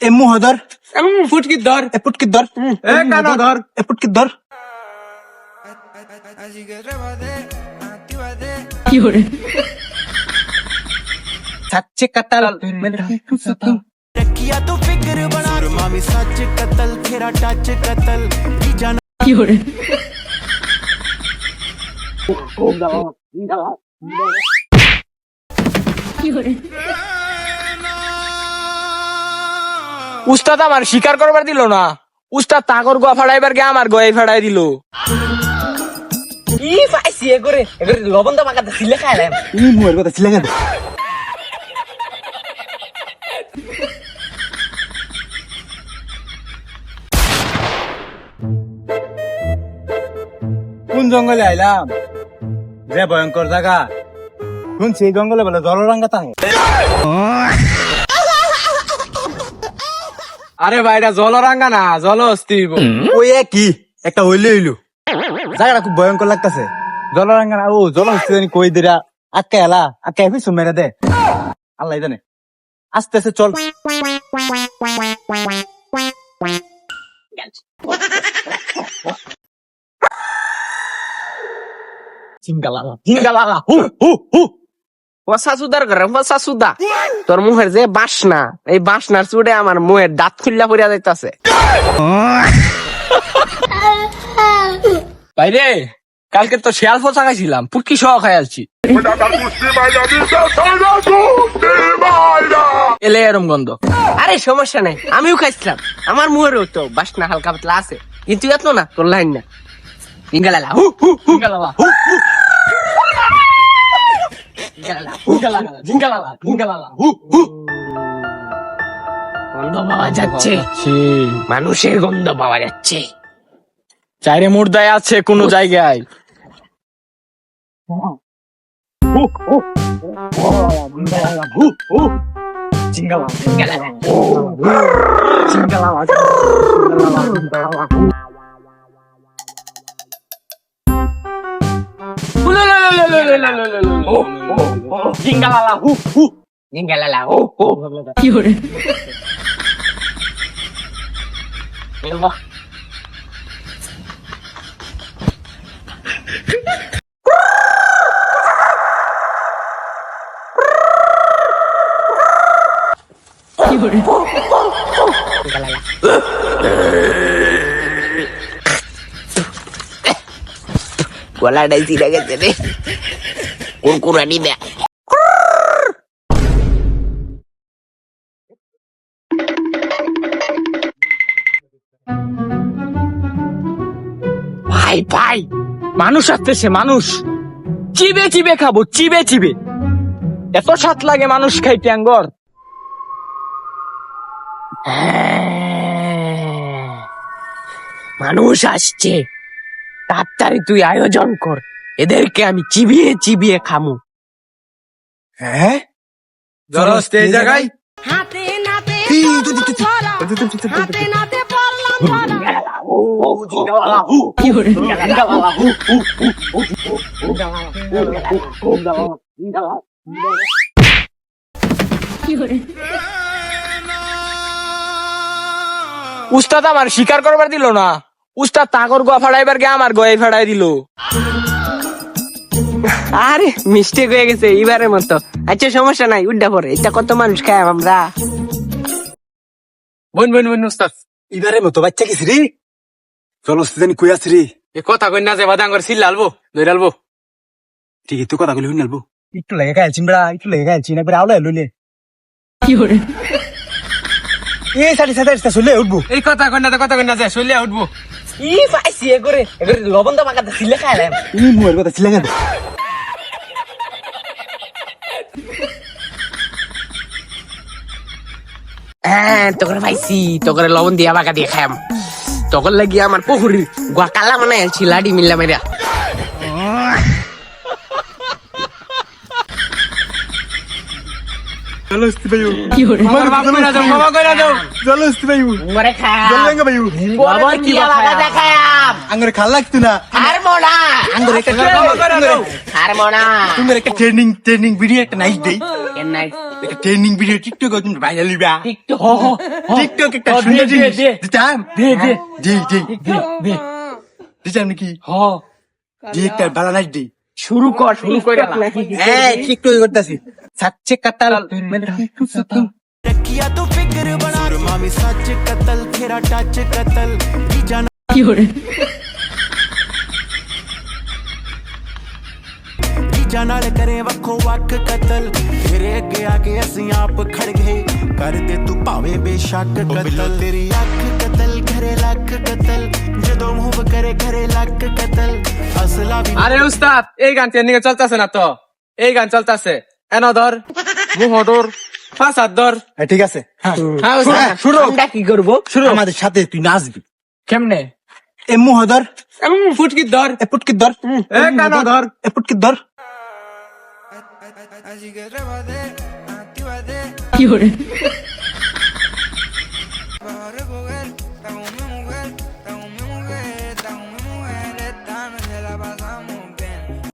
Emu হদর ফুটকি ধর এপুটকি ধর কানা ধর এপুটকি ধর সাচ্চে কাতাল किया तो फिक्र बना मामी सच कतल तेरा टच कतल जी जाना উস্তাদ আমার শিকার করবার দিল না। উস্তাদ তাগর গোয়া ফাড়াইবার গে আমার গোয়াই ফাড়াই দিল। কি পাইছি এগরে এগরে লবণ তো মাখা দিলে খাইলাম। ই মুয়ের কথা ছিলেন না কোন জঙ্গলে আইলাম যে ভয়ঙ্কর জায়গা কোন সেই জঙ্গলে বলে জলরাঙ্গা থাকে আরে ভাই এটা জলরাঙ্গা না জলহস্তি। ওই কি একটা হইলে হইলো জায়গাটা খুব ভয়ঙ্কর লাগতেছে জলরাঙ্গা না ও জল হচ্ছে জানি কই দিরা আটকে এলা আটকে এফি মেরে দে আল্লাহ জানে আস্তে আস্তে চল জিঙ্গালালা হু হু হু ওসা সুদার করে ওসা সুদা তোর মুখের যে বাসনা এই বাসনার চুড়ে আমার মুখের দাঁত খুললা পড়িয়া যাইতাছে। বাইরে কালকে তো শিয়াল ফোসা খাইছিলাম পুটকি সহ খাইছি এলে এরম গন্ধ। আরে সমস্যা নাই আমিও খাইছিলাম আমার মুখেরও তো বাসনা হালকা পাতলা আছে কিন্তু এত না তোর লাইন না। জিঙ্গালালা হু হু হু জিঙ্গালালা হু হু গন্ধ পাওয়া যাচ্ছে মানুষের গন্ধ পাওয়া যাচ্ছে চাইরে মুর্দায় আছে কোন জায়গায়। জিঙ্গালালা হু হু জিঙ্গালালা হু হু কি হরে এলবা কি হরে জিঙ্গালালা গলাটাই চিরা গেছে রে কুরকুরানি দে ভাই ভাই মানুষ আসতেছে মানুষ চিবে চিবে খাবো চিবে চিবে এত স্বাদ লাগে মানুষ খাইতে আঙ্গর। মানুষ আসছে তাড়াতাড়ি তুই আয়োজন কর এদেরকে আমি চিবিয়ে চিবিয়ে খামু। হ্যাঁ জলহস্তি এই জায়গায় হাতে নাতে হাতে নাতে পড়লাম কি হরে উস্তাদ আমার শিকার করবার দিল না। উস্তাদ তাগর গোয়া ফাড়াইবার গে আমার গোয়াই ফাড়াই দিল। আরে মিস্টেক হয়ে গেছে এবারের মতো। আচ্ছা সমস্যা নাই উড্ডা পরে এটা কত মানুষ খাই আমরা। বোন বোন বোন উস্তাদ এবারের মতো বাচ্চা গেছি রে জলহস্তি জানি কই আছে রে এ কথা কই না যে বাদাঙ্গর সিল আলবো দই আলবো ঠিক তুই কথা বলি শুনে আলবো একটু লেগে খাইছি বড়া একটু লেগে খাইছি না একবার আওলা লইলে কি হরে এই সাড়ে সাড়ে চলে উঠবো এই কথা কই না যে চলে উঠবো ই পাইছি এগরে এগরে লবণ তো মাখা দিলে খাইলাম। ই মুয়ের কথা ছিলেন না হ্যাঁ তোকে পাইছি তোকে লবণ দিয়া বাঁকা দিয়ে খাম তোকে লাগি আমার পুকুরি গোয়া কালা মানে আছি লাডি মিল্লা মেরা। চলো উস্তি ভাইউ আমার বাপ কইরা দাও বাবা কইরা দাও চলো উস্তি ভাইউ মরে খা চলো লেঙ্গা ভাইউ বাবা কি লাগা দেখায়াম আঙ্গুরে খাল লাগতো না আর মোনা আঙ্গুরে একটা বাবা কইরা দাও আর মোনা তুমি একটা ট্রেনিং ভিডিও একটা নাইস দেই এন নাই একটা ট্রেনিং ভিডিও টিকটক তুমি ভাইরাল লিবা টিকটক হো হো টিকটক একটা দে, সুন্দর দে, জিনিস দে। দিতাম দে দে জি জি দে দিতাম নাকি হো জি একটা বালা নাইস দেই শুরু কর শুরু কইরা এই টিকটক করতেছি সাচ্চে কাতাল रखिया तो फिक्र बना मामी सच कतल तेरा टच कतल जाना रीजा नाल करे वखो वक कतल तेरे अगे आके असी आप खड़ गए कर दे तू भावे बेशक कतल तेरी अख कतल घरे लख कतल जदों मुंह करे घरे लख कतल असला भी আরে উস্তাদ এই গান তেন নিকে চলতেছে না তো এই গান চলতেছে এন ধর মুহ ধর ফাসাদ ধর ঠিক আছে হ্যাঁ হ্যাঁ উস্তাদ শুরু আমরা কি করব শুরু আমাদের সাথে তুই নাচবি কেমনে এ মুহদর ফুটকি ধর এ পুটকি ধর এ কানো ধর এ পুটকি ধর Así que trépate, actívate.